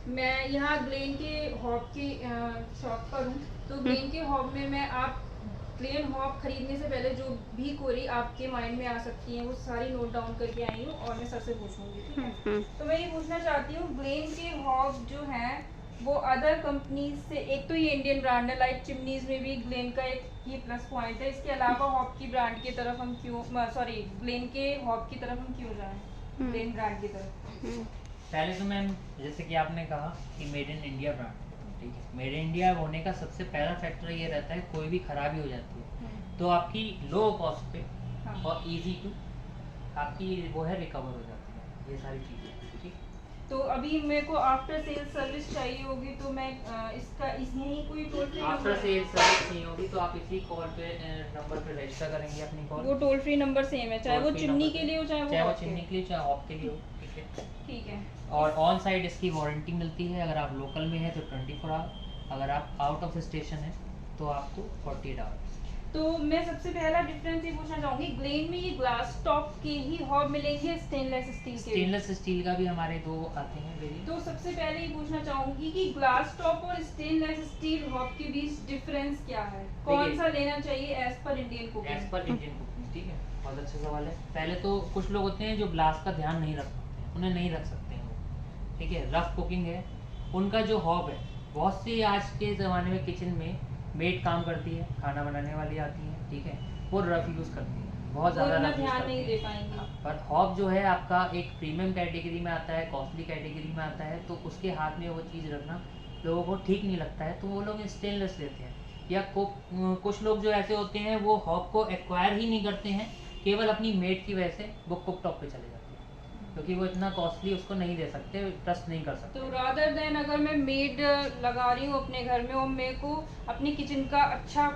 मैं यहाँ ग्लेन के हॉब की शॉप पर हूँ। तो ग्लेन के हॉब में मैं आप ग्लेन हॉब खरीदने से पहले जो भी क्वेरी आपके माइंड में आ सकती हैं वो सारी नोट डाउन करके आई हूँ और मैं सर से पूछूंगी, ठीक है। तो मैं ये पूछना चाहती हूँ, ग्लेन के हॉब जो हैं वो अदर कंपनीज से, एक तो ये इंडियन ब्रांड है, लाइक चिमनीज में भी ग्लेन का एक ये प्लस पॉइंट है। इसके अलावा हॉब की ब्रांड की तरफ हम क्यों, सॉरी ग्लेन के हॉब की तरफ हम क्यों जाएं, ग्लेन ब्रांड की तरफ। पहले तो मैम जैसे कि आपने कहा कि मेड इन इंडिया ब्रांड, ठीक है, मेड इन इंडिया होने का सबसे पहला फैक्टर ये रहता है कोई भी खराबी हो जाती है तो आपकी लो कॉस्ट पे और इजी टू आपकी वो है रिकवर हो जाती है ये सारी चीज़ें, ठीक। तो अभी मेरे को आफ्टर सेल सर्विस चाहिए होगी तो मैं इसका इसमें कोई toll free after sale service नहीं होगी तो आप इसी कॉल पे नंबर पे रजिस्टर करेंगे अपनी कॉल। वो टोल फ्री नंबर सेम है, चाहे वो चिमनी के लिए हो चाहे वो चिमनी के लिए चाहे हॉब के लिए हो, ठीक है। ठीक है। और ऑन साइड इसकी वारंटी मिलती है, अगर आप लोकल में है तो 24 आवर, अगर आप आउट ऑफ स्टेशन है तो आपको 48 आवर। तो मैं सबसे पहला डिफरेंस ये पूछना चाहूंगी, ग्लेन में ये ग्लास टॉप के ही हॉब मिलेंगे स्टेनलेस स्टील के? स्टेनलेस स्टील का भी हमारे दो आते हैं वेरिएंट। तो सबसे पहले ये पूछना चाहूंगी कि ग्लास टॉप और स्टेनलेस स्टील हॉब के बीच डिफरेंस क्या है, कौन सा लेना चाहिए as per Indian cooking? As per Indian cooking, ठीक है, बहुत अच्छा सवाल है। पहले तो कुछ लोग होते हैं जो ग्लास का ध्यान नहीं रख पाते, उन्हें नहीं रख सकते हैं वो, ठीक है। रफ कुकिंग है उनका जो हॉब है, बहुत सी आज के ज़माने में किचन में मेड काम करती है, खाना बनाने वाली आती है, ठीक है, वो रफ यूज़ करती है, बहुत ज़्यादा रफ ध्यान नहीं दे पाएंगे। पर हॉब जो है आपका एक प्रीमियम कैटेगरी में आता है, कॉस्टली कैटेगरी में आता है, तो उसके हाथ में वो चीज़ रखना लोगों को ठीक नहीं लगता है तो वो लोग स्टेनलेस लेते हैं। या कुछ लोग जो ऐसे होते हैं वो हॉब को एक्वायर ही नहीं करते हैं, केवल अपनी मेड की वजह से वो कुक टॉप पे चले जाते हैं क्योंकि वो इतना कॉस्टली उसको नहीं दे सकते, ट्रस्ट नहीं कर सकते। तो रादर देन अगर मैं मेड लगा रही हूँ अपने घर में और मेरे को अपनी किचन का अच्छा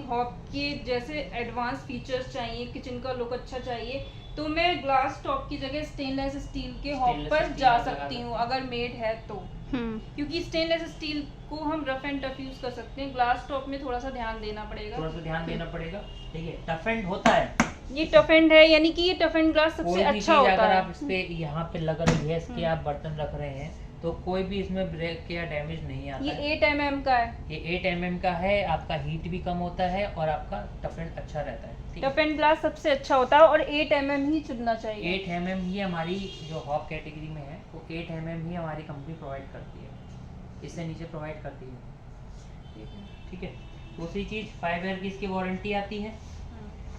हॉब के जैसे एडवांस फीचर्स चाहिए, किचन का लुक अच्छा चाहिए, तो मैं ग्लास टॉप की जगह स्टेनलेस स्टील के हॉब पर जा सकती हूँ अगर मेड है तो। क्योंकि स्टेनलेस स्टील को हम रफ एंड टफ यूज कर सकते हैं, ग्लास टॉप में थोड़ा सा ध्यान देना पड़ेगा। ठीक है, टफ एंड होता है, ये टफ एंड है, यानी कि ये टफ एंड ग्लास सबसे अच्छा होता अगर है। आप इस पे यहाँ पे लग रही है, इसके आप बर्तन रख रहे हैं तो कोई भी इसमें ब्रेक या डैमेज नहीं आता। ये 8 mm का है, ये 8 mm का है, आपका हीट भी कम होता है और आपका टफ एंड अच्छा रहता है। टफ एंड ग्लास सबसे अच्छा होता है और 8 mm ही चुनना चाहिए। 8 mm ही हमारी जो हॉब कैटेगरी में है वो 8 mm ही हमारी कंपनी प्रोवाइड करती है, इससे नीचे प्रोवाइड करती है, ठीक है। दूसरी चीज़ 5 ईयर की इसकी वारंटी आती है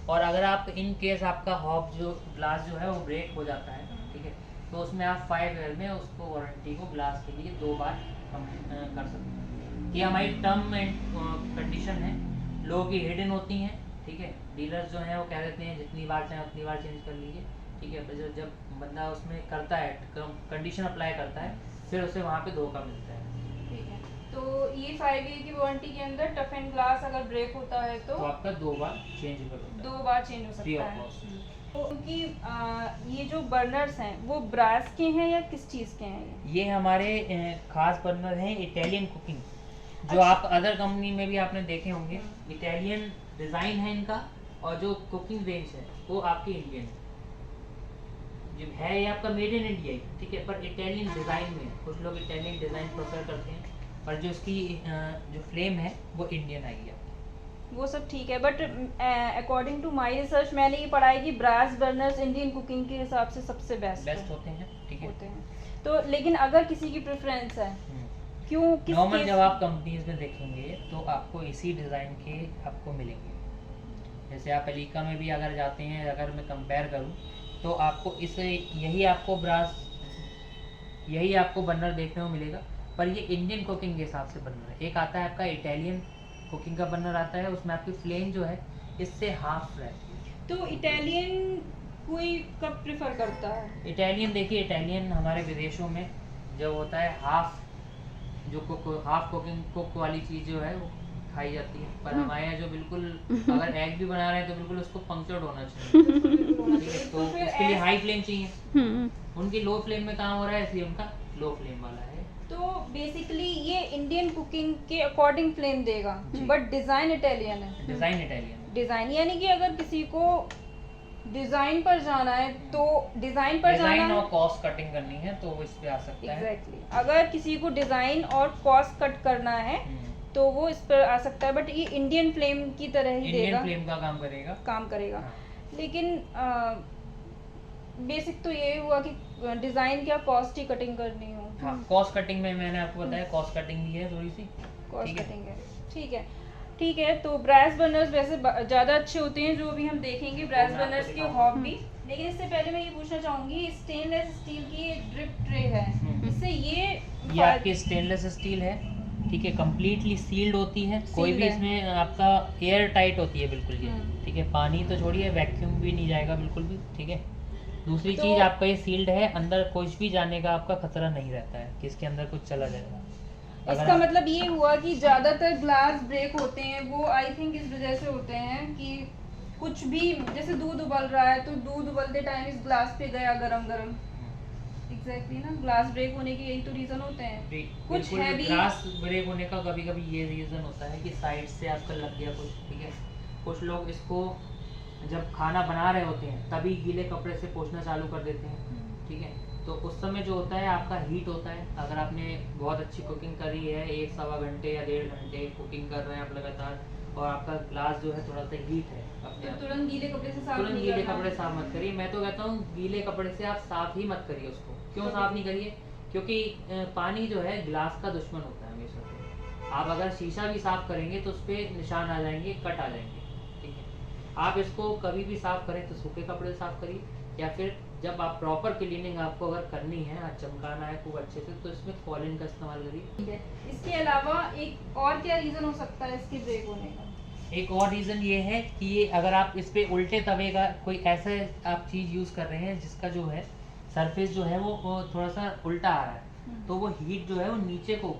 और अगर आप इन केस आपका हॉब जो ग्लास जो है वो ब्रेक हो जाता है, ठीक है, तो उसमें आप 5 ईयर में उसको वारंटी को ग्लास के लिए 2 बार कर सकते हैं। ये हमारी टर्म एंड कंडीशन है, लोगों की हिडन होती हैं, ठीक है। डीलर्स जो हैं वो कह देते हैं जितनी बार चाहे उतनी बार चेंज कर लीजिए, ठीक है, पर जब बंदा उसमें करता है कंडीशन अप्लाई करता है फिर उसे वहाँ पे धोखा मिलता है। तो ये 5 ईयर की वारंटी के अंदर टफ एंड ग्लास अगर ब्रेक होता है तो आपका 2 बार चेंज हो सकता है। क्योंकि ये जो बर्नर्स हैं वो ब्रास के हैं या किस चीज़ के हैं? ये हमारे खास बर्नर हैं इटालियन कुकिंग, जो अच्छा। आप अदर कंपनी में भी आपने देखे होंगे, इटालियन डिज़ाइन है इनका और जो कुकिंग रेंज है वो आपकी इंडियन जो है, ये आपका मेड इन इंडिया ही, ठीक है, पर इटालियन डिज़ाइन में कुछ लोग इटालियन डिज़ाइन प्रेफर करते हैं, पर जो इसकी जो फ्लेम है वो इंडियन आई है। वो सब ठीक है, but according to my research मैंने ये पढ़ा है कि ब्रास बर्नर्स इंडियन कुकिंग के हिसाब से सबसे बेस्ट होते हैं, ठीक है, होते हैं। तो लेकिन अगर किसी की प्रेफरेंस है, क्यों किस नॉर्मल जब आप कंपनीज में देखेंगे तो आपको इसी डिज़ाइन के आपको मिलेंगे। जैसे आप अलीका में भी अगर जाते हैं, अगर मैं कंपेयर करूं तो आपको इसे यही आपको बर्नर देखने को मिलेगा, पर ये इंडियन कुकिंग के हिसाब से बर्नर है। एक आता है आपका इटालियन कुकिंग का बर्नर आता है, उसमें आपकी फ्लेम जो है इससे हाफ रहती है। तो इटालियन कोई कब प्रेफर करता है? इटालियन देखिए, इटालियन हमारे विदेशों में जो होता है हाफ कुकिंग कुक वाली चीज़ जो है वो खाई जाती है, पर हमारे यहाँ जो बिल्कुल अगर एग भी बना रहे हैं तो बिल्कुल उसको पंक्चर्ड होना चाहिए, ठीक है, तो उसके लिए हाई फ्लेम चाहिए। उनकी लो फ्लेम में काम हो रहा है इसलिए उनका लो फ्लेम वाला है। तो बेसिकली ये इंडियन कुकिंग के अकॉर्डिंग फ्लेम देगा, बट डिजाइन इटालियन है। डिजाइन इटालियन, डिजाइन यानी कि अगर किसी को डिजाइन पर जाना है तो डिजाइन पर जाना डिजाइन है और कॉस्ट कटिंग करनी है तो वो इस पे आ सकता है। एग्जैक्टली अगर किसी को डिजाइन और कॉस्ट कट करना है तो वो इस पर आ सकता है, बट ये इंडियन फ्लेम की तरह ही इंडियन देगा, फ्लेम का काम करेगा। हाँ। हाँ। लेकिन बेसिक तो ये हुआ कि डिजाइन क्या कॉस्ट ही कटिंग करनी हो। हाँ, कॉस्ट कटिंग में मैंने आपको बताया कॉस्ट कटिंग भी है थोड़ी सी। कॉस्ट ठीक है। कटिंग है, ठीक है ठीक है। तो ब्रास बर्नर्स वैसे ज़्यादा अच्छे होते हैं जो भी हम देखेंगे ब्रास मैं आपको बर्नर्स के दिखाऊंगा। हॉब भी। लेकिन इससे पहले मैं ये पूछना चाहूंगी, स्टेनलेस स्टील की ड्रिप ट्रे है, इससे ये आपकी स्टेनलेस स्टील है, ठीक है, कंप्लीटली सील्ड होती है, कोई भी Sealed है। इसमें आपका एयर टाइट होती है बिल्कुल ये, ठीक है, पानी तो छोड़िए वैक्यूम भी नहीं जाएगा बिल्कुल भी, ठीक है। दूसरी तो- चीज आपका ये सील्ड है, अंदर कुछ भी जाने का आपका खतरा नहीं रहता है कि इसके अंदर कुछ चला जाएगा। इसका मतलब ये हुआ कि ज्यादातर ग्लास ब्रेक होते हैं वो आई थिंक इस वजह से होते हैं कि कुछ भी जैसे दूध उबल रहा है तो दूध उबलते टाइम इस ग्लास पे गया गरम गरम, एग्जैक्टली ना, ग्लास ब्रेक होने के यही तो रीजन होते हैं। कुछ हैवी ग्लास ब्रेक होने का कभी कभी ये रीजन होता है कि साइड से आपका लग गया कुछ, ठीक है। कुछ लोग इसको जब खाना बना रहे होते हैं तभी गीले कपड़े से पोंछना चालू कर देते हैं, ठीक है। तो उस समय जो होता है आपका हीट होता है, अगर आपने बहुत अच्छी कुकिंग करी है, 1-1.25 घंटे या 1.5 घंटे कुकिंग कर रहे हैं आप लगातार, और आपका ग्लास जो है थोड़ा सा हीट है अपने तो आप, तुरंत गीले कपड़े से साफ तुरंत नहीं गीले करना। कपड़े साफ मत करिए। मैं तो कहता हूँ गीले कपड़े से आप साफ ही मत करिए उसको। क्यों साफ नहीं करिए? क्योंकि पानी जो है ग्लास का दुश्मन होता है हमेशा से। आप अगर शीशा भी साफ करेंगे तो उस पर निशान आ जाएंगे, कट आ जाएंगे, ठीक है। आप इसको कभी भी साफ करें तो सूखे कपड़े से साफ करिए, या फिर जब आप प्रॉपर क्लीनिंग आपको अगर करनी है, चमकाना है खूब अच्छे से, तो इसमें कॉलिन का इस्तेमाल करिए। ठीक है। इसके अलावा एक और क्या रीजन हो सकता है इसके ब्रेक होने का? एक और रीज़न ये है कि ये अगर आप इस पे उल्टे तवे का कोई ऐसा आप चीज़ यूज़ कर रहे हैं जिसका जो है सरफेस जो है वो थोड़ा सा उल्टा आ रहा है, तो वो हीट जो है वो नीचे को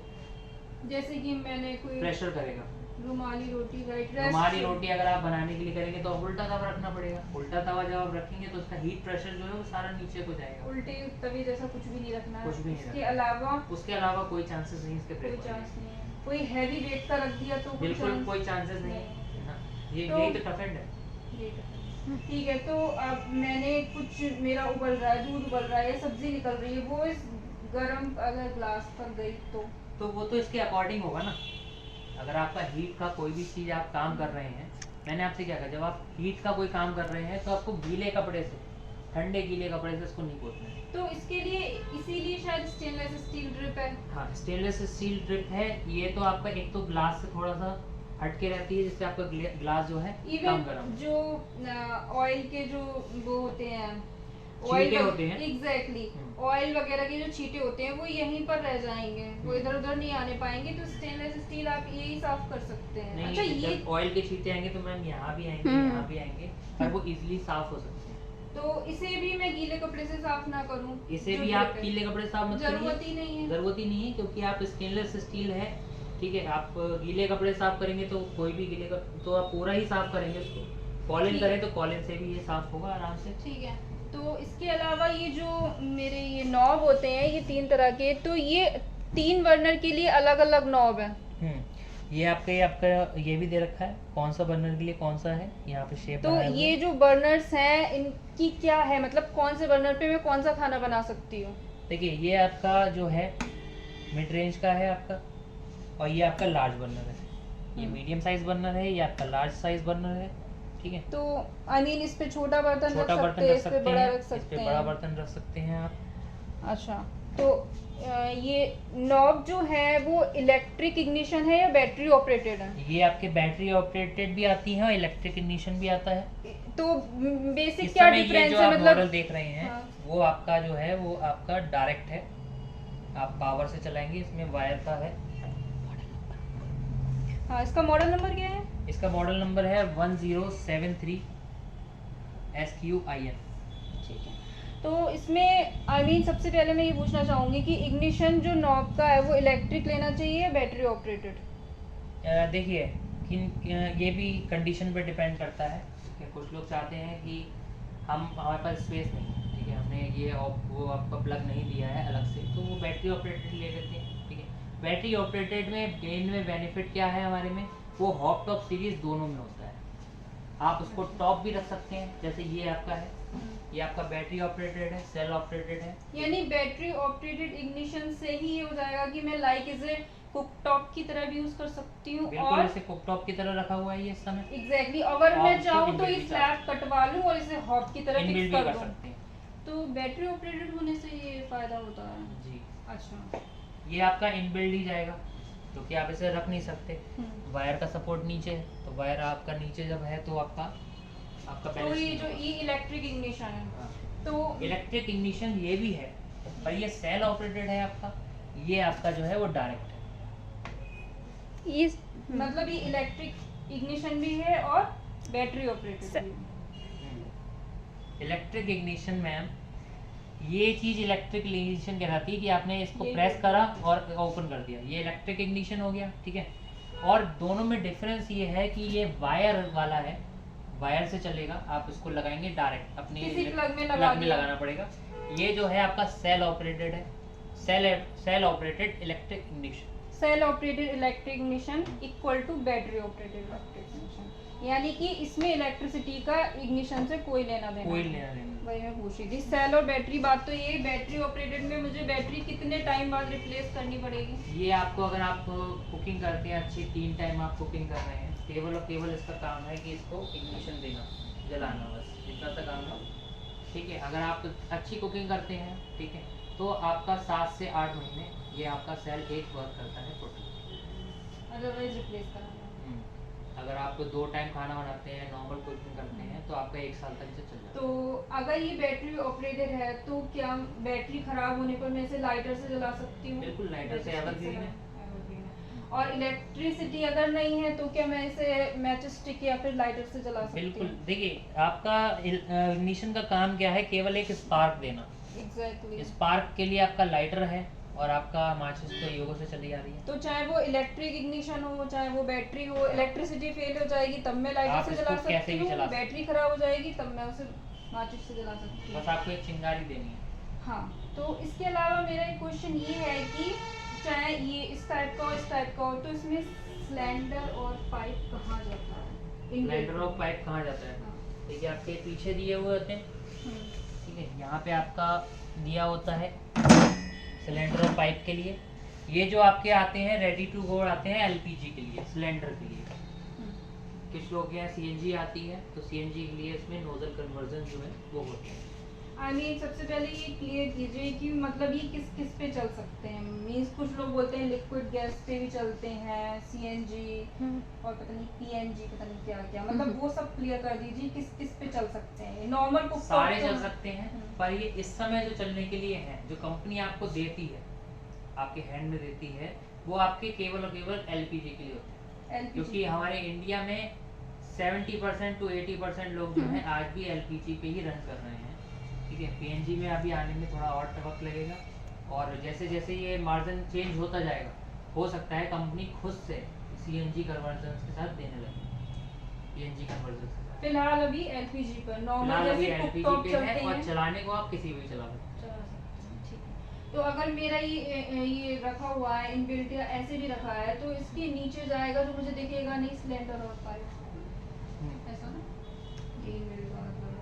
जैसे कि मैंने कोई प्रेशर करेगा। रुमाली रोटी, राइट, रुमाली रोटी अगर आप बनाने के लिए करेंगे तो उल्टा तवा रखना पड़ेगा। उल्टा तवा जब आप रखेंगे तो उसका हीट प्रेशर जो है वो सारा नीचे को जाएगा। उल्टे तवे जैसा कुछ भी नहीं रखना है। कुछ भी नहीं इसके रखना। अलावा उसके अलावा कोई चांसेस नहीं इसके कोई ब्रेक होने चांस नहीं है। कोई हैवी वेट का रख दिया तो के। कोई बिल्कुल chance कोई चांसेस नहीं है ना। ये तो- यही तो टफ एंड है। ये कर। ठीक है, तो अब मैंने कुछ मेरा उबल रहा है, दूध उबल रहा है या सब्जी निकल रही है, वो इस गरम अगर ग्लास पर गई तो वो तो इसके अकॉर्डिंग होगा ना। अगर आपका हीट का कोई भी चीज़ आप काम कर रहे हैं, मैंने आपसे क्या कहा, जब आप हीट का कोई काम कर रहे हैं तो आपको गीले कपड़े से, ठंडे गीले कपड़े से इसको नहीं पोंछना है। तो इसके लिए इसीलिए शायद स्टेनलेस स्टील ड्रिप है। हाँ, स्टेनलेस स्टील ड्रिप है ये। तो आपका एक तो ग्लास से थोड़ा सा हटके रहती है जिससे आपका ग्लास जो है कम इवन गर्म। जो ऑयल के जो वो होते हैं, छींटे होते हैं। एग्जैक्टली, ऑयल वगैरह के जो छींटे होते हैं वो यहीं पर रह जाएंगे, वो इधर उधर नहीं आने पाएंगे। तो स्टेनलेस स्टील आप यही साफ कर सकते हैं। नहीं, अच्छा, ये जब ऑयल के छींटे आएंगे तो मैम यहाँ भी आएंगे, यहाँ भी आएंगे, पर वो इजीली साफ हो सकते हैं। तो इसे भी मैं गीले कपड़े से साफ ना करूं? इसे जो भी drip आप है। गीले कपड़े साफ मत करिए, जरूरत ही नहीं है। जरूरत ही नहीं है, क्योंकि आप स्टेनलेस स्टील है, ठीक है। आप गीले कपड़े साफ करेंगे तो कोई भी तो आप पूरा ही साफ करेंगे उसको। कॉलिन ठीक। करें तो कॉलिन से भी ये साफ होगा आराम से। ठीक है। तो इसके अलावा ये जो मेरे ये नॉब होते हैं ये 3 तरह के, तो ये 3 बर्नर के लिए अलग अलग नॉब है। ये आपका ये भी दे रखा है कौन सा बर्नर के लिए कौन सा है, यहाँ पे शेप तो ये जो बर्नर्स हैं इनकी क्या है, मतलब कौन से बर्नर पे मैं कौन सा खाना बना सकती हूँ? देखिए, ये आपका जो है मिड रेंज का है आपका, और ये आपका लार्ज बर्नर है। ये मीडियम साइज बर्नर है, ये आपका लार्ज साइज बर्नर है, ठीक है। तो आई मीन इस पे छोटा बर्तन रख छोटा सकते बर्तन हैं, रख इस पे सकते बड़ा हैं, रख इस सकते पे बड़ा हैं। बर्तन रख सकते हैं आप। अच्छा, तो ये नॉब जो है वो इलेक्ट्रिक इग्निशन है या बैटरी ऑपरेटेड है? ये आपके बैटरी ऑपरेटेड भी आती है और इलेक्ट्रिक इग्निशन भी आता है। तो बेसिक इस क्या समय ये डिफरेंस जो है, आप मतलब मॉडल देख रहे हैं, हाँ। वो आपका जो है वो आपका डायरेक्ट है, आप पावर से चलाएंगे, इसमें वायर का है। हाँ, इसका मॉडल नंबर क्या है? इसका मॉडल नंबर है 1073 SQIN। ठीक है। तो इसमें आई मीन सबसे पहले मैं ये पूछना चाहूँगी कि इग्निशन जो नॉब का है वो इलेक्ट्रिक लेना चाहिए या बैटरी ऑपरेटेड? देखिए, ये भी कंडीशन पे डिपेंड करता है कि कुछ लोग चाहते हैं कि हमारे पास स्पेस नहीं है, ठीक है, हमने वो आपका प्लग नहीं दिया है अलग से, तो वो बैटरी ऑपरेटेड ले लेते हैं, ठीक है। बैटरी ऑपरेटेड में बेनिफिट क्या है हमारे में, वो हॉप टॉप सीरीज दोनों में होता है। आप उसको टॉप भी रख सकते हैं, जैसे ये आपका है, ये आपका बैटरी ऑपरेटेड है, सेल ऑपरेटेड है। यानी बैटरी ऑपरेटेड इग्निशन से ही ये हो जाएगा कि मैं लाइक इसे कुकटॉप की तरह भी यूज कर सकती हूँ। बिल्कुल और इसे कुकटॉप की तरह रखा हुआ है ये इस समय। एग्जैक्टली अगर आप मैं इसको चाहूँ तो inbuilt ये भी फ्लैप कटवा लूँ और इसे हॉब की तरह इनबिल्ट फिक्स भी कर कर दूँ, सकते हैं। तो बैटरी ऑपरेटेड होने से ये फायदा होता है। जी, अच्छा। ये आपका इनबिल्ट ही जाएगा, क्योंकि आप इसे रख नहीं सकते। वायर का सपोर्ट नीचे है, तो वायर आपका नीचे जब है तो आपका तो बैलेंस ये नहीं जो होगा। ई इलेक्ट्रिक इग्निशन है, हाँ। तो इलेक्ट्रिक इग्निशन ये भी है, पर ये सेल ऑपरेटेड है आपका, ये आपका जो है वो डायरेक्ट है। इस मतलब ये इलेक्ट्रिक इग्निशन भी है और बैटरी ऑपरेटेड भी है। इलेक्ट्रिक इग्निशन मैम, ये चीज इलेक्ट्रिक इग्निशन कहलाती है कि आपने इसको ये प्रेस करा और ओपन कर दिया, ये इलेक्ट्रिक इग्निशन हो गया, ठीक है। और दोनों में डिफरेंस ये है कि ये वायर वाला है, वायर से चलेगा, आप इसको लगाएंगे डायरेक्ट अपने किसी प्लग में लगा प्लग में दिया। लगाना पड़ेगा। ये जो है आपका सेल ऑपरेटेड है, cell operated electric ignition. Cell operated electric ignition equal to battery operated electric ignition, यानी कि इसमें इलेक्ट्रिसिटी का इग्निशन से कोई लेना देना कोई नहीं। लेना देना नहीं। वही मैं पूछ रही थी। सेल और बैटरी, बात तो ये बैटरी ऑपरेटेड में मुझे बैटरी कितने टाइम बाद रिप्लेस करनी पड़ेगी? ये आपको, अगर आप कुकिंग करते हैं अच्छी, 3 टाइम आप कुकिंग कर रहे हैं, केवल और केवल इसका काम है कि इसको इग्निशन देना, जलाना, बस इतना सा काम है, ठीक है। अगर आप अच्छी कुकिंग करते हैं, ठीक है, तो आपका 7 से 8 महीने ये आपका सेल एक वर्क करता है टोटल। अदरवाइज रिप्लेस करना। अगर आप 2 टाइम खाना बनाते हैं, नॉर्मल कुकिंग करते हैं, तो आपका 1 साल तक से चल जाता है। तो अगर ये बैटरी ऑपरेटेड है तो क्या बैटरी खराब होने पर मैं इसे लाइटर से जला सकती हूँ? बिल्कुल, लाइटर से एवरग्रीन है। Evergreen है। और इलेक्ट्रिसिटी अगर नहीं है तो क्या मैं इसे मैच स्टिक या फिर लाइटर से जला सकती हूँ? बिल्कुल, देखिए आपका इग्निशन का काम क्या है, केवल एक स्पार्क देना। एग्जैक्टली। स्पार्क के लिए आपका लाइटर है और आपका माचिस तो योगो से चली आ रही है। तो चाहे वो इलेक्ट्रिक इग्निशन हो, चाहे वो बैटरी हो, इलेक्ट्रिसिटी फेल हो जाएगी तब मैं आप लाइटर से इसको जला कैसे सकती भी हूँ, चला सकते बैटरी खराब हो जाएगी तब मैं उसे माचिस से जला सकती हूँ। बस आपको एक चिंगारी देनी है। हाँ, तो इसके अलावा मेरा एक क्वेश्चन ये है कि चाहे ये इस टाइप का हो, इस टाइप का हो, तो इसमें सिलेंडर और पाइप कहाँ जाता है? सिलेंडर और पाइप कहाँ जाता है? हाँ। देखिए आपके पीछे दिए हुए होते हैं, हम्म, ठीक है, यहाँ पे आपका दिया होता है सिलेंडर और पाइप के लिए। ये जो आपके आते हैं रेडी टू गो आते हैं एलपीजी के लिए, सिलेंडर के लिए। हम्म। कुछ लोग के यहाँ सीएनजी आती है, तो सीएनजी के लिए इसमें नोजल कन्वर्जन जो है वो होते हैं। आई मीन सबसे पहले ये क्लियर कीजिए कि मतलब ये किस किस पे चल सकते हैं। मीन्स कुछ लोग बोलते हैं लिक्विड गैस पे भी चलते हैं, सीएनजी और पता नहीं पीएनजी, पता नहीं क्या क्या, मतलब वो सब क्लियर कर दीजिए किस किस पे चल सकते हैं। नॉर्मल कुक सारे चल सकते हैं, हम्म। पर ये इस समय जो चलने के लिए है, जो कंपनी आपको देती है, आपके हैंड में देती है, वो आपके केवल और केवल एलपीजी के लिए होते हैं। क्योंकि हमारे इंडिया में 70% to 80% लोग जो हैं आज भी एलपीजी पे ही रन कर रहे हैं, ठीक है। पीएनजी में अभी आने में थोड़ा और वक्त लगेगा, और जैसे जैसे ये मार्जिन चेंज होता जाएगा, हो सकता है कंपनी खुद से सीएनजी कन्वर्जन के साथ देने लगे, पीएनजी कन्वर्जन के साथ। फिलहाल अभी एलपीजी पर नॉर्मल फिलहाल अभी जैसे एलपीजी कुकटॉप पे चलते है, और हैं चलाने को आप किसी भी चला सकते हैं। चला सकते हैं, ठीक है। तो अगर मेरा ये रखा हुआ है इनबिल्ट या ऐसे भी रखा है, तो इसके नीचे जाएगा जो मुझे दिखेगा नहीं सिलेंडर और पाइप, ऐसा ना? ये इनबिल्ट का मतलब है।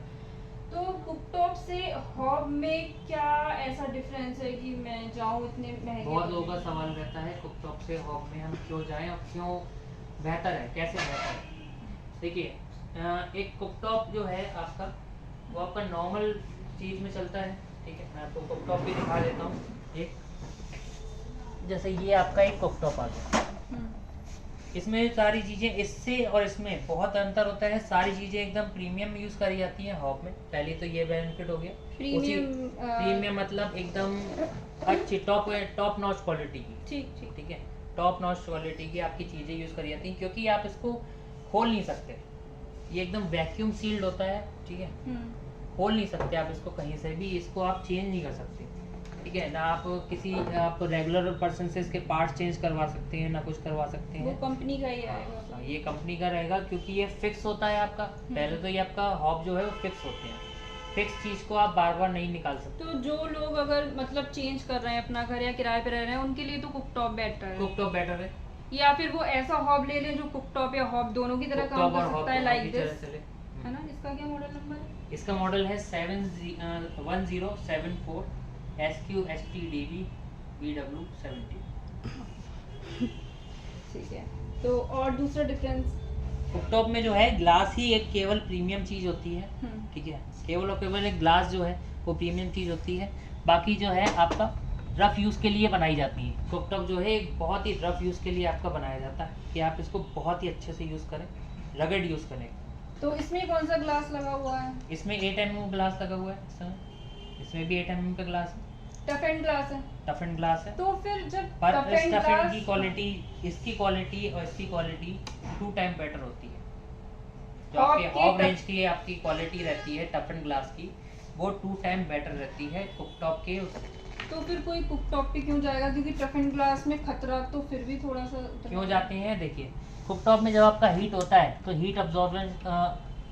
तो कुकटॉप से हॉब में क्या ऐसा डिफरेंस है कि मैं जाऊं इतने महंगे? बहुत लोगों का सवाल रहता है कुकटॉप से हॉब में हम क्यों जाएं और क्यों बेहतर है, कैसे बेहतर है। देखिए एक कुकटॉप जो है आपका, वो आपका नॉर्मल चीज़ में चलता है, ठीक है। मैं आपको कुकटॉप भी दिखा देता हूँ एक, जैसे ये आपका एक कुकटॉप आ गया, इसमें सारी चीज़ें, इससे और इसमें बहुत अंतर होता है। सारी चीज़ें एकदम प्रीमियम यूज़ करी जाती हैं हॉब में, पहले तो ये बेनिफिट हो गया। प्रीमियम मतलब एकदम अच्छी टॉप नॉच क्वालिटी की, ठीक ठीक ठीक है, टॉप नॉच क्वालिटी की आपकी चीज़ें यूज़ करी जाती हैं, क्योंकि आप इसको खोल नहीं सकते, ये एकदम वैक्यूम सील्ड होता है, ठीक है, खोल नहीं सकते आप इसको कहीं से भी, इसको आप चेंज नहीं कर सकते, ठीक है ना। आप रेगुलर पर्सन से इसके पार्ट्स चेंज करवा सकते हैं, ना कुछ करवा सकते वो हैं। कंपनी का ही आएगा। हाँ, ये कंपनी का रहेगा, क्योंकि ये फिक्स होता है आपका। पहले तो ये आपका हॉब जो है वो फिक्स होते हैं, फिक्स चीज़ को आप बार बार नहीं निकाल सकते। तो जो लोग अगर मतलब चेंज कर रहे हैं अपना घर या किराए पे रह रहे हैं, उनके लिए तो कुकटॉप बेटर है। कुकटॉप बेटर है, या फिर वो ऐसा हॉब ले लें जो कुकटॉप या हॉब दोनों की तरह काम कर सकता है, लाइक दिस, है है ना? इसका क्या मॉडल नंबर है? इसका मॉडल है 1074 SQHTDB BW70। ठीक है, तो और दूसरा डिफरेंस? कुकटॉप में जो है ग्लास ही एक केवल प्रीमियम चीज़ होती है, ठीक है, केवल और केवल एक ग्लास जो है वो प्रीमियम चीज़ होती है। बाकी जो है आपका रफ़ यूज़ के लिए बनाई जाती है। कुकटॉप जो है एक बहुत ही रफ़ यूज़ के लिए आपका बनाया जाता है कि आप इसको बहुत ही अच्छे से यूज़ करें, रगड़ यूज़ करें। तो इसमें कौन सा ग्लास लगा हुआ है? इसमें 8 mm ग्लास लगा हुआ है इस समय। इसमें भी 8 mm का ग्लास है, टफ एंड ग्लास है। टफ एंड ग्लास है। तो फिर जब पर टफ इस एंड टफ एंड ग्लास, की क्वालिटी, इसकी क्वालिटी और इसकी क्वालिटी 2 टाइम बेटर होती है। जो आपके हॉब रेंज की आपकी क्वालिटी रहती है टफ एंड ग्लास की, वो 2 टाइम बेटर रहती है कुकटॉप के। तो फिर कोई कुकटॉप पे क्यों जाएगा? क्योंकि टफ एंड ग्लास में खतरा तो फिर भी थोड़ा सा क्यों जाते हैं, देखिए कुकटॉप में जब आपका हीट होता है तो हीट अब्जॉर्बेंस,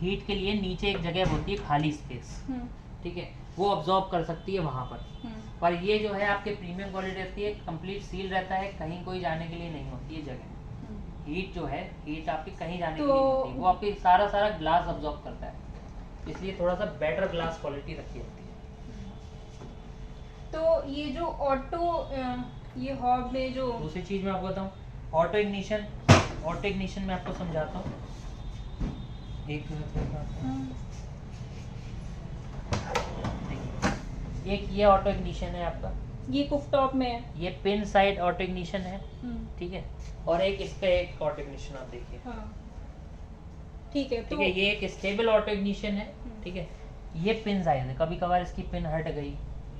हीट के लिए नीचे एक जगह होती है खाली स्पेस, ठीक है, वो अब्जॉर्ब कर सकती है वहाँ पर ये जो है आपके प्रीमियम क्वालिटी रहती है, कंप्लीट सील रहता है, कहीं कोई जाने के लिए नहीं होती है जगह। हीट जो है, हीट आपकी कहीं जाने के लिए नहीं होती, वो आपकी सारा ग्लास अब्जॉर्ब करता है, इसलिए थोड़ा सा बेटर ग्लास क्वालिटी रखी होती है। तो ये जो ऑटो, ये हॉब में जो दूसरी चीज़ मैं आपको बताऊँ, ऑटो इग्निशन मैं आपको समझाता हूँ। एक ये ऑटो इग्निशन है आपका, ये कुकटॉप में है। ये पिन साइड ऑटो इग्निशन है, ठीक है, और एक इसका एक ऑटो इग्निशन आप देखिए, हाँ, ठीक है। ठीक है, ये एक स्टेबल ऑटो इग्निशन है, ठीक है, ये पिन साइड है, कभी कभार इसकी पिन हट गई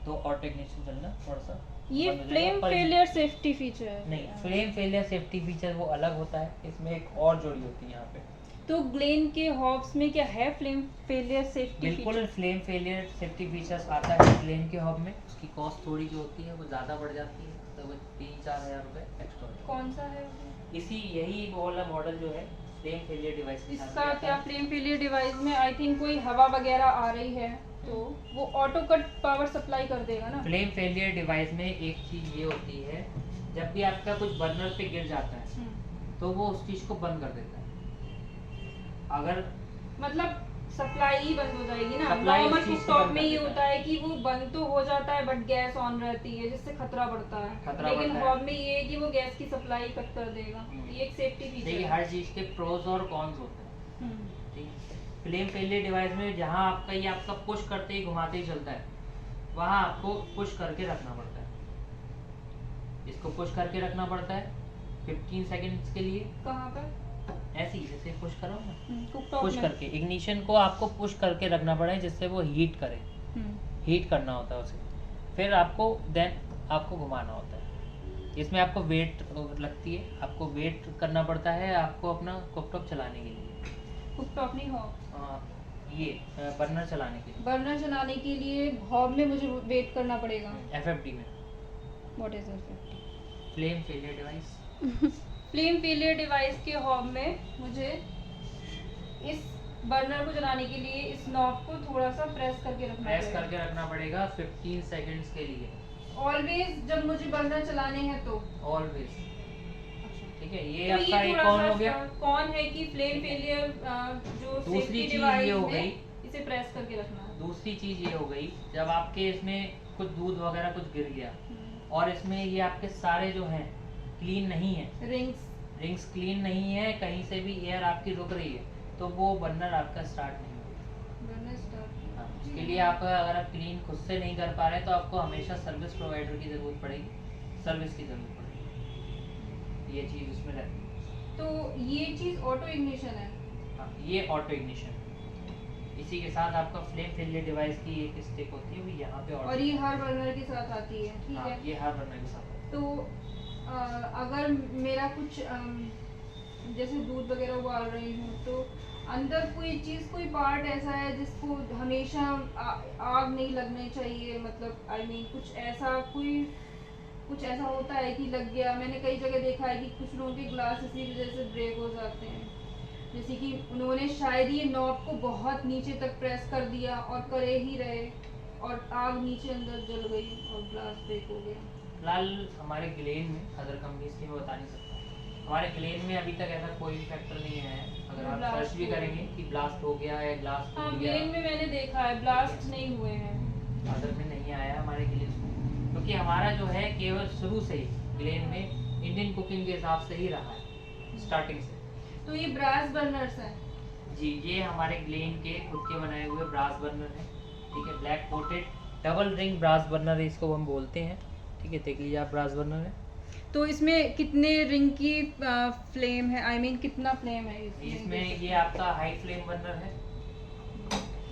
तो ऑटो इग्निशन चलना थोड़ा सा ये बंद हो फ्लेम जाएगा, पर फेलियर सेफ्टी फीचर है। नहीं, फ्लेम फेलियर सेफ्टी फीचर वो अलग होता है, इसमें एक और जोड़ी होती है यहाँ पे। तो ग्लेन के हॉब्स में क्या है फ्लेम फेलियर सेफ्टी बिल्कुल feature? Flame failure safety features आता है ग्लेन के हॉब में। उसकी कॉस्ट थोड़ी जो होती है वो ज़्यादा बढ़ जाती है, तो वो 3-4 हज़ार रुपये एक्स्ट्रा। कौन सा है? यही वो वाला मॉडल जो है फ्लेम फेलियर डिवाइस के साथ इसका आता क्या है। फ्लेम फेलियर डिवाइस में आई थिंक कोई हवा वगैरह आ रही है तो वो ऑटो कट पावर सप्लाई कर देगा ना? फ्लेम फेलियर डिवाइस में एक चीज़ ये होती है, जब भी आपका कुछ बर्नर पे गिर जाता है तो वो उस चीज़ को बंद कर देता है। अगर मतलब सप्लाई ही बंद हो जाएगी ना? सप्लाई नॉर्मल उस चीज़ से कुकटॉप बंद में कर ये देता होता है कि वो बंद तो हो जाता है बट गैस ऑन रहती है जिससे खतरा बढ़ता है। खतरा लेकिन बढ़ता है। हॉब में ये है कि वो गैस की सप्लाई कट कर देगा। ये एक सेफ्टी फीचर देखिए है। हर चीज़ के प्रोज और कॉन्स होते हैं, ठीक है। फ्लेम फेलियर डिवाइस में जहाँ आपका ये आपका पुश करते ही घुमाते ही चलता है, वहाँ आपको पुश करके रखना पड़ता है, इसको पुश करके रखना पड़ता है 15 सेकंड्स के लिए। कहाँ पर? ऐसे ही जैसे पुश करो ना, कुकटॉप पुश में। करके इग्निशन को आपको पुश करके रखना पड़े जिससे वो हीट करे, हीट करना होता है उसे, फिर आपको देन आपको घुमाना होता है। इसमें आपको वेट लगती है, आपको वेट करना पड़ता है आपको अपना कुकटॉप चलाने के लिए, कुकटॉप नहीं हॉब, ये बर्नर चलाने के लिए, बर्नर चलाने के लिए हॉब में मुझे वेट करना पड़ेगा। FFD में, what is it? Flame failure device. Flame failure device के हॉब में मुझे इस बर्नर को चलाने के लिए इस नॉब को थोड़ा सा प्रेस करके रखना पड़ेगा 15 सेकंड्स के लिए, ऑलवेज जब मुझे बर्नर चलाने हैं तो। ऑलवेज, ठीक है। ये तो आपका ये एक थोड़ा ऑन हो सा गया। कौन है कि फ्लेम फेलियर जो दूसरी सेफ्टी चीज डिवाइस ये हो में गई, इसे प्रेस करके रखना है। दूसरी चीज ये हो गई, जब आपके इसमें कुछ दूध वगैरह कुछ गिर गया और इसमें ये आपके सारे जो हैं क्लीन नहीं है, रिंग्स क्लीन नहीं है, कहीं से भी एयर आपकी रुक रही है, तो वो बर्नर आपका स्टार्ट नहीं होगा। उसके लिए आप अगर आप क्लीन खुद से नहीं कर पा रहे तो आपको हमेशा सर्विस प्रोवाइडर की ज़रूरत पड़ेगी, सर्विस की ज़रूरत पड़ेगी, ये चीज़ उसमें रहती है। तो ये चीज़ ऑटो इग्निशन है। हाँ, ये ऑटो इग्निशन, इसी के साथ आपका फ्लेम फेलियर डिवाइस की एक स्टिक होती है, वो यहाँ पे और ये हर बर्नर के साथ आती है, ठीक है। ये हर बर्नर के साथ आती है। तो अगर मेरा कुछ जैसे दूध वगैरह उबाल रही हूँ तो अंदर कोई चीज़, कोई पार्ट ऐसा है जिसको हमेशा आग नहीं लगनी चाहिए, मतलब आई मीन कुछ ऐसा होता है कि लग गया। मैंने कई जगह देखा है कि कुछ लोगों के ग्लास इसी वजह से ब्रेक हो जाते हैं, जैसे कि उन्होंने शायद ये नॉब को बहुत नीचे तक प्रेस कर दिया और करे ही रहे और आग नीचे अंदर जल गई और ग्लास ब्रेक हो गया। फिलहाल हमारे ग्लेन में अदर कंपनीज की मैं बता नहीं सकता, हमारे ग्लेन में अभी तक ऐसा कोई फैक्टर नहीं है, अगर आप Blast सर्च भी हो करेंगे कि ब्लास्ट हो गया है, ग्लास हाँ टूट गया, ग्लेन में मैंने देखा है ब्लास्ट नहीं हुए हैं। अदर में नहीं आया हमारे ग्लेन में, क्योंकि हमारा जो है केवल शुरू से ही ग्लेन में इंडियन कुकिंग के हिसाब से ही रहा है स्टार्टिंग से। तो ये ब्रास बर्नर्स हैं। जी, ये हमारे ग्लेन के खुद के बनाए हुए ब्रास बर्नर है, ठीक है, black coated double ring brass burner है, इसको हम बोलते हैं, ठीक है, देख लीजिए आप ब्रास बर्नर है। तो इसमें कितने रिंग की फ्लेम है, आई मीन कितना फ्लेम है इसमें ये आपका हाई फ्लेम बर्नर है,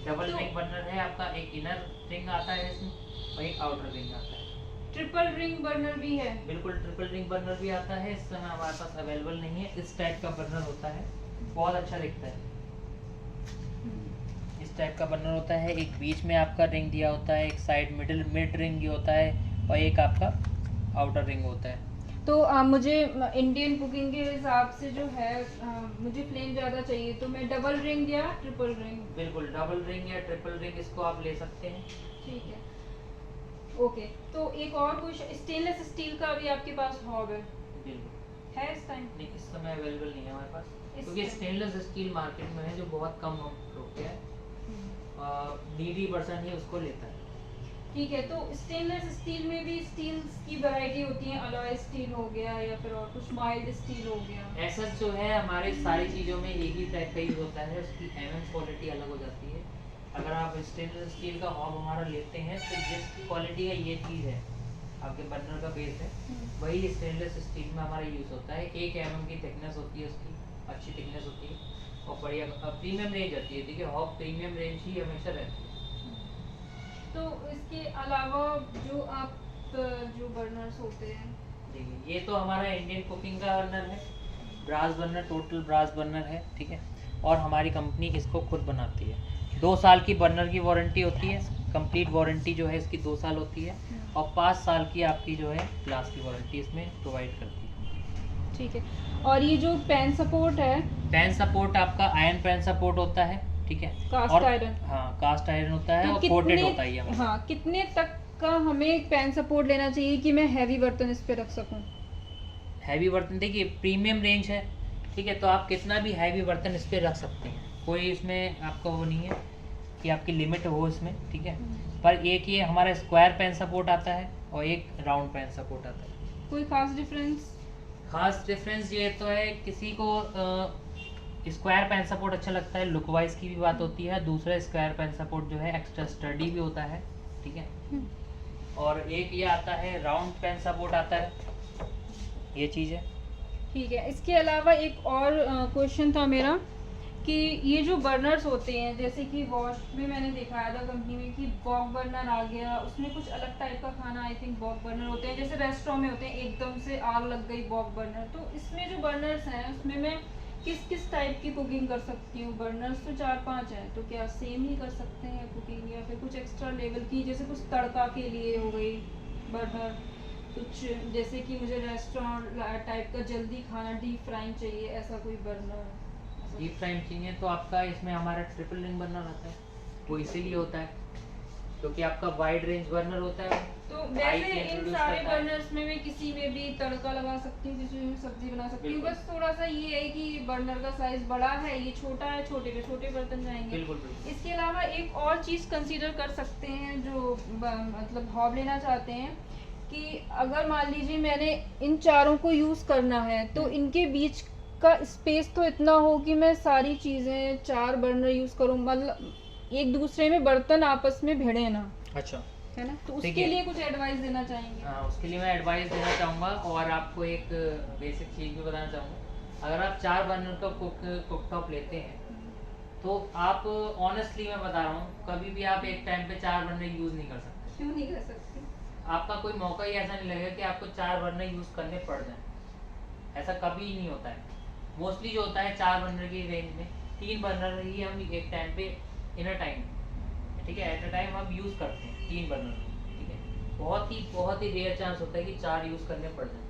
डबल तो- रिंग बर्नर है आपका, एक इनर रिंग आता है इसमें और एक आउटर रिंग आता है। ट्रिपल रिंग बर्नर भी है। बिल्कुल ट्रिपल रिंग बर्नर भी आता है, इस समय हमारे पास अवेलेबल नहीं है, इस टाइप का बर्नर होता है, बहुत अच्छा दिखता है, इस टाइप का बर्नर होता है, एक बीच में आपका रिंग दिया होता है, एक साइड मिड रिंग ये होता है और एक आपका आउटर रिंग होता है। तो मुझे इंडियन कुकिंग के हिसाब से जो है मुझे फ्लेम ज़्यादा चाहिए, तो मैं डबल रिंग या ट्रिपल रिंग। बिल्कुल डबल रिंग या ट्रिपल रिंग इसको आप ले सकते हैं। ठीक है, ओके। तो एक और कुछ स्टेनलेस स्टील का भी आपके पास हॉब है बिल्कुल है इस टाइम? नहीं, इस समय अवेलेबल नहीं है हमारे पास, इस क्योंकि time- स्टेनलेस स्टील मार्केट में है जो बहुत कम लोग है, नीडी पर्सन ही उसको लेता है। ठीक है, तो स्टेनलेस स्टील में भी स्टील की वैरायटी होती है, अलॉय स्टील हो गया या फिर और कुछ माइल्ड स्टील हो गया। ऐसा जो है हमारे सारी चीज़ों में एक ही टाइप का यूज होता है, उसकी क्वालिटी अलग हो जाती है। अगर आप स्टेनलेस स्टील का हॉब हमारा लेते हैं तो जिस क्वालिटी का ये चीज़ है आपके बर्नर का बेस है, वही स्टेनलेस स्टील में हमारा यूज़ होता है। 1 mm की थिकनेस होती है उसकी, अच्छी थिकनेस होती है और बढ़िया प्रीमियम रेंज आती है। देखिए हॉब प्रीमियम रेंज ही हमेशा रहती है। तो इसके अलावा जो आप जो बर्नर्स होते हैं, देखिए ये तो हमारा इंडियन कुकिंग का बर्नर है, brass burner, total brass burner है, ठीक है, और हमारी कंपनी इसको खुद बनाती है। 2 साल की बर्नर की वारंटी होती है, कंप्लीट वारंटी जो है इसकी 2 साल होती है और 5 साल की आपकी जो है ग्लास की वारंटी इसमें प्रोवाइड करती है। ठीक है। और ये जो पैन सपोर्ट है, पैन सपोर्ट आपका आयरन पैन सपोर्ट होता है, ठीक है, कास्ट और आयरन। हाँ कास्ट आयरन होता है तो और कोटेड होता है ये हमारा। हाँ, कितने तक का हमें पैन सपोर्ट लेना चाहिए कि मैं हैवी बर्तन इस पे रख सकूं? हैवी बर्तन देखिए प्रीमियम रेंज है, ठीक है, तो आप कितना भी हैवी बर्तन इस पे रख सकते हैं, कोई इसमें आपका वो नहीं है कि आपकी लिमिट हो इसमें, ठीक है, पर एक ये हमारा स्क्वायर पैन सपोर्ट आता है और एक राउंड पैन सपोर्ट आता है। कोई खास डिफरेंस? खास डिफरेंस ये तो है, किसी को स्क्वायर पैन सपोर्ट अच्छा लगता है, लुक वाइज की भी बात होती है, दूसरा स्क्वायर पैन सपोर्ट जो है एक्स्ट्रा स्टडी भी होता है, ठीक है, और एक ये आता है राउंड पैन सपोर्ट आता है, ये चीज़ है। ठीक है। इसके अलावा एक और क्वेश्चन था मेरा कि ये जो बर्नर्स होते हैं, जैसे कि वॉश में मैंने दिखाया था कंपनी में कि बॉक बर्नर आ गया, उसमें कुछ अलग टाइप का खाना आई थिंक बॉक बर्नर होते हैं, जैसे रेस्टोरेंट में होते हैं एकदम से आग लग गई बॉक बर्नर। तो इसमें जो बर्नर्स हैं उसमें मैं किस किस टाइप की कुकिंग कर सकती हूँ? बर्नर्स तो 4-5 हैं, तो क्या सेम ही कर सकते हैं कुकिंग या फिर कुछ एक्स्ट्रा लेवल की, जैसे कुछ तड़का के लिए हो गई बर्नर, कुछ जैसे कि मुझे रेस्टोरेंट टाइप का जल्दी खाना डीप फ्राइंग चाहिए, ऐसा कोई बर्नर? डीप फ्राइंग चाहिए तो आपका इसमें हमारा ट्रिपल रिंग बर्नर आता है, वो इसीलिए होता है क्योंकि आपका वाइड रेंज बर्नर होता है। तो हाई वैसे फ्लेम इन produce सारे करता है। बर्नर्स में मैं किसी में भी तड़का लगा सकती हूँ, किसी में भी सब्जी बना सकती हूँ, बिल्कुल। बस थोड़ा सा ये है कि बर्नर का साइज बड़ा है, ये छोटा है, छोटे पे छोटे बर्तन जाएंगे। बिल्कुल बिल्कुल। इसके अलावा एक और चीज़ कंसीडर कर सकते हैं जो मतलब हॉब लेना चाहते हैं कि अगर मान लीजिए मैंने इन चारों को यूज़ करना है तो इनके बीच का स्पेस तो इतना हो कि मैं सारी चीज़ें 4 बर्नर यूज़ करूँ, मतलब एक दूसरे में बर्तन आपस में भिड़े ना, अच्छा, है ना? तो उसके देखिए। लिए कुछ एडवाइस देना चाहेंगे? हाँ उसके लिए मैं एडवाइस देना चाहूँगा और आपको एक बेसिक चीज़ भी बताना चाहूँगा। अगर आप 4 बर्नर का कुकटॉप लेते हैं तो आप ऑनेस्टली मैं बता रहा हूँ, कभी भी आप एक टाइम पे 4 बर्नर यूज़ नहीं कर सकते। क्यों नहीं कर सकते? आपका कोई मौका ही ऐसा नहीं लगेगा कि आपको 4 बर्नर यूज़ करने पड़ जाए, ऐसा कभी ही नहीं होता है। मोस्टली जो होता है 4 बर्नर की रेंज में 3 बर्नर ही हम एक टाइम पे इन अ टाइम, ठीक है, एट अ टाइम हम यूज़ करते हैं 3 बर्नर, ठीक है, बहुत ही रेयर चांस होता है कि 4 यूज़ करने पड़ जाए।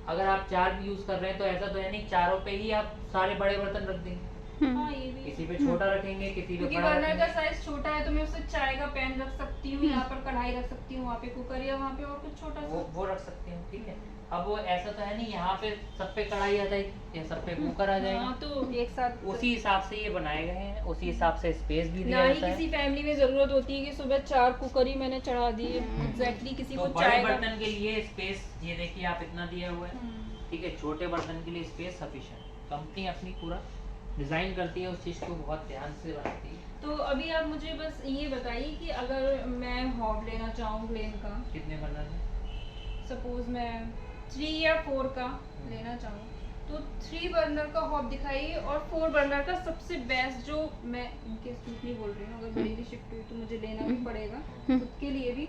अगर आप 4 भी यूज़ कर रहे हैं तो ऐसा तो है नहीं चारों पे ही आप सारे बड़े बर्तन रख देंगे, हाँ ये भी किसी पे छोटा रखेंगे, किसी पे क्योंकि बड़ा बर्नर का रखेंगे। साइज छोटा है तो मैं उससे चाय का पैन रख सकती हूँ, यहाँ पर कढ़ाई रख सकती हूँ, वहाँ पे कुकर या वहाँ पे और कुछ छोटा सा। वो रख सकते हैं, ठीक है। अब वो ऐसा तो है नहीं, यहाँ पे सब पे कढ़ाई आ जाएगी या सब पे कुकर आ जाएगा। हाँ, तो एक साथ उसी हिसाब से ये बनाए गए हैं, उसी हिसाब से स्पेस भी ना दिया ही जाता है। किसी फैमिली में जरूरत होती है कि सुबह 4 कुकर ही मैंने चढ़ा दिए। एग्जैक्टली किसी तो को बड़े चाय का बर्तन के लिए स्पेस ये देखिए आप इतना दिया हुआ है, ठीक है। छोटे बर्तन के लिए स्पेस सफिशिएंट। कंपनी अपनी पूरा डिजाइन करती है, उस चीज को बहुत ध्यान से बनाती है। तो अभी आप मुझे बस ये बताइए कि अगर मैं हॉब लेना चाहूँ ग्लेन का, कितने बर्नर है? सपोज मैं 3 या 4 का लेना चाहूँ, तो 3 बर्नर का हॉब दिखाइए और 4 बर्नर का सबसे बेस्ट, जो मैं इनके झूठ नहीं बोल रही हूँ, अगर मेरी शिफ्ट हुई तो मुझे लेना भी पड़ेगा खुद के लिए भी।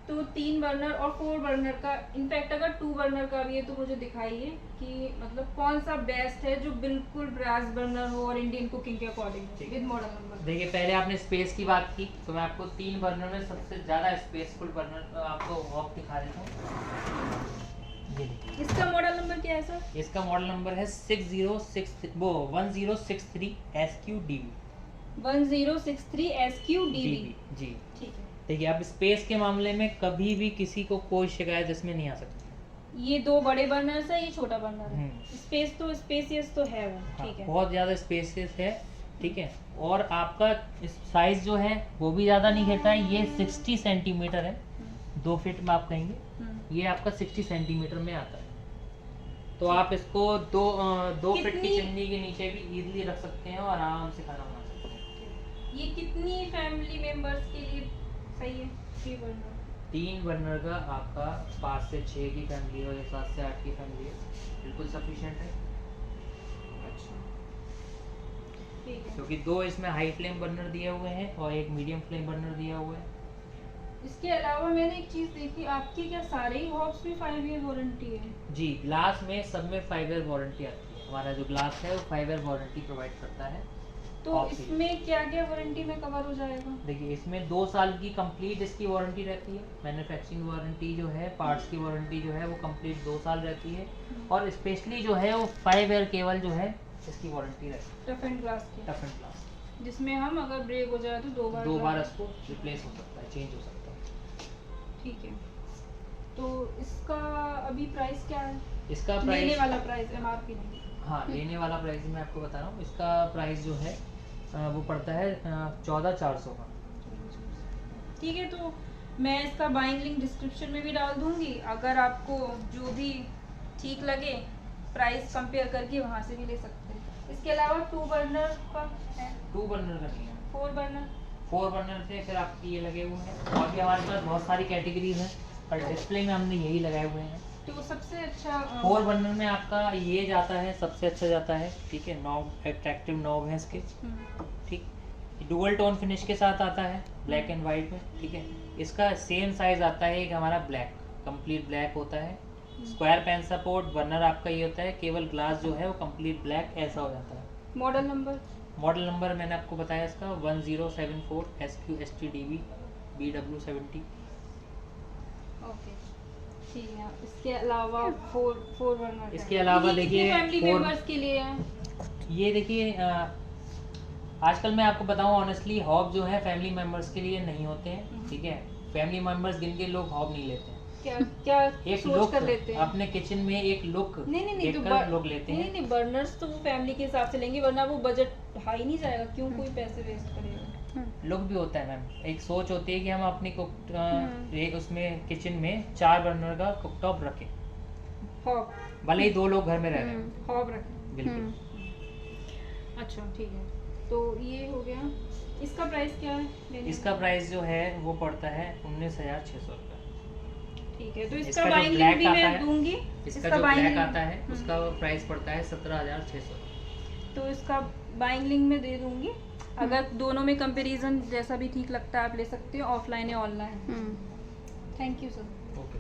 तो 3 बर्नर और 4 बर्नर का, इनफैक्ट अगर 2 बर्नर का भी है तो मुझे दिखाइए कि मतलब कौन सा बेस्ट है जो बिल्कुल ब्रास बर्नर हो और इंडियन कुकिंग के अकॉर्डिंग हो विद मॉडल नंबर। देखिए पहले आपने स्पेस की बात की, तो मैं आपको 3 बर्नर में सबसे ज़्यादा स्पेसफुल बर्नर आपको हॉब दिखा देता हूँ। ये देखिए, इसका मॉडल नंबर क्या है सर? इसका मॉडल नंबर है 1063 SQDB। 1063 SQDB। जी ठीक है। देखिए, आप स्पेस के मामले में कभी भी किसी को कोई शिकायत इसमें नहीं आ सकती। ये 2 बड़े बर्नर्स है, ये छोटा बर्नर है। हम्म। स्पेस तो स्पेसियस तो है वो, हाँ, ठीक है। बहुत ज़्यादा स्पेसियस है, ठीक है। और आपका साइज जो है वो भी ज़्यादा नहीं घेरता है, ये 60 सेंटीमीटर है, 2 फीट में आप कहेंगे, ये आपका 60 सेंटीमीटर में आता है। तो आप इसको दो फीट की चिमनी के नीचे भी इजीली रख सकते हैं और आराम से खाना बना सकते हैं। ये कितनी फैमिली मेंबर्स के लिए सही है 3 बर्नर? 3 बर्नर का आपका 5 से 6 की फैमिली हो या 7 से 8 की फैमिली है, बिल्कुल सफिशिएंट है। अच्छा, ठीक है। क्योंकि 2 इसमें हाई फ्लेम बर्नर दिए हुए हैं और एक मीडियम फ्लेम बर्नर दिया हुआ है। इसके अलावा मैंने एक चीज देखी, आपकी क्या सारे ही हॉब्स में 5 ईयर वारंटी है? जी, ग्लास में सब में 5 ईयर वारंटी आती है। हमारा जो ग्लास है वो 5 ईयर वारंटी प्रोवाइड करता है। तो इसमें क्या क्या वारंटी में कवर हो जाएगा? देखिए, इसमें 2 साल की कंप्लीट इसकी वारंटी रहती है। मैन्युफैक्चरिंग वारंटी जो है, पार्ट्स की वारंटी जो है वो कंप्लीट 2 साल रहती है। और स्पेशली जो है वो 5 ईयर केवल जो है इसकी वारंटी रहती है, टफ एंड ग्लास की, टफ एंड ग्लास, जिसमें हम अगर ब्रेक हो जाए तो 2 बार इसको रिप्लेस हो सकता है, चेंज हो सकता है। ठीक है। तो इसका अभी प्राइस क्या है? इसका लेने प्राइस, वाला प्राइस, MRP नहीं। हाँ, लेने वाला प्राइस मैं आपको बता रहा हूँ। इसका प्राइस जो है वो पड़ता है 14,400 का। ठीक है, तो मैं इसका बाइंग लिंक डिस्क्रिप्शन में भी डाल दूंगी, अगर आपको जो भी ठीक लगे प्राइस कंपेयर करके वहाँ से भी ले सकते हैं। इसके अलावा 2 बर्नर का है? 2 बर्नर का नहीं है, 4 बर्नर। 4 बर्नर से फिर आपके ये लगे हुए हैं। और भी हमारे पास बहुत सारी कैटेगरीज हैं, पर डिस्प्ले में हमने यही लगाए हुए हैं। तो सबसे अच्छा 4 बर्नर में आपका ये जाता है, सबसे अच्छा जाता है, ठीक है। नॉब, अट्रैक्टिव नॉब है इसके, ठीक। डुअल टोन फिनिश के साथ आता है, ब्लैक एंड वाइट में, ठीक है। इसका सेम साइज आता है एक हमारा ब्लैक, कंप्लीट ब्लैक होता है। स्क्वायर पेन सपोर्ट बर्नर आपका ये होता है, केवल ग्लास जो है वो कंप्लीट ब्लैक ऐसा हो जाता है। Model number? मॉडल नंबर मैंने आपको बताया इसका 1074 SQSTDB BW70। ओके, ठीक है। इसके अलावा 4 बर्नर, इसके अलावा देखिए फैमिली 4 मेंबर्स के लिए है? ये देखिए, आजकल मैं आपको बताऊं ऑनेस्टली, हॉब जो है फैमिली मेंबर्स के लिए नहीं होते हैं, ठीक है। फैमिली मेंबर्स गिन के लोग हॉब नहीं लेते हैं। क्या एक सोच लुक कर लेते हैं? अपने किचन में एक लुक नहीं, देखकर लोग लेते हैं। नहीं, बर्नर्स तो वो फैमिली के हिसाब से लेंगे, वरना वो बजट हाई नहीं जाएगा, क्यों कोई पैसे वेस्ट करेगा? लुक भी होता है मैम, एक सोच होती है कि हम अपनी एक उसमें किचन में 4 बर्नर का कुकटॉप रखें, हॉब, भले ही 2 लोग घर में रह रहे हैं, हॉब रखें। बिल्कुल। अच्छा, ठीक है। तो ये हो गया। इसका प्राइस क्या है? इसका प्राइस जो है वो पड़ता है 19,600 रुपये। ठीक है, तो इसका इसका जो बाइंग लिंक ब्लैक भी आता मैं है, दूंगी। इसका जो ब्लैक आता है उसका प्राइस पड़ता है 17,600। तो इसका बाइंग लिंक में दे दूंगी, अगर दोनों में कंपैरिजन जैसा भी ठीक लगता है आप ले सकते हो, ऑफलाइन या online. Thank you sir. Okay.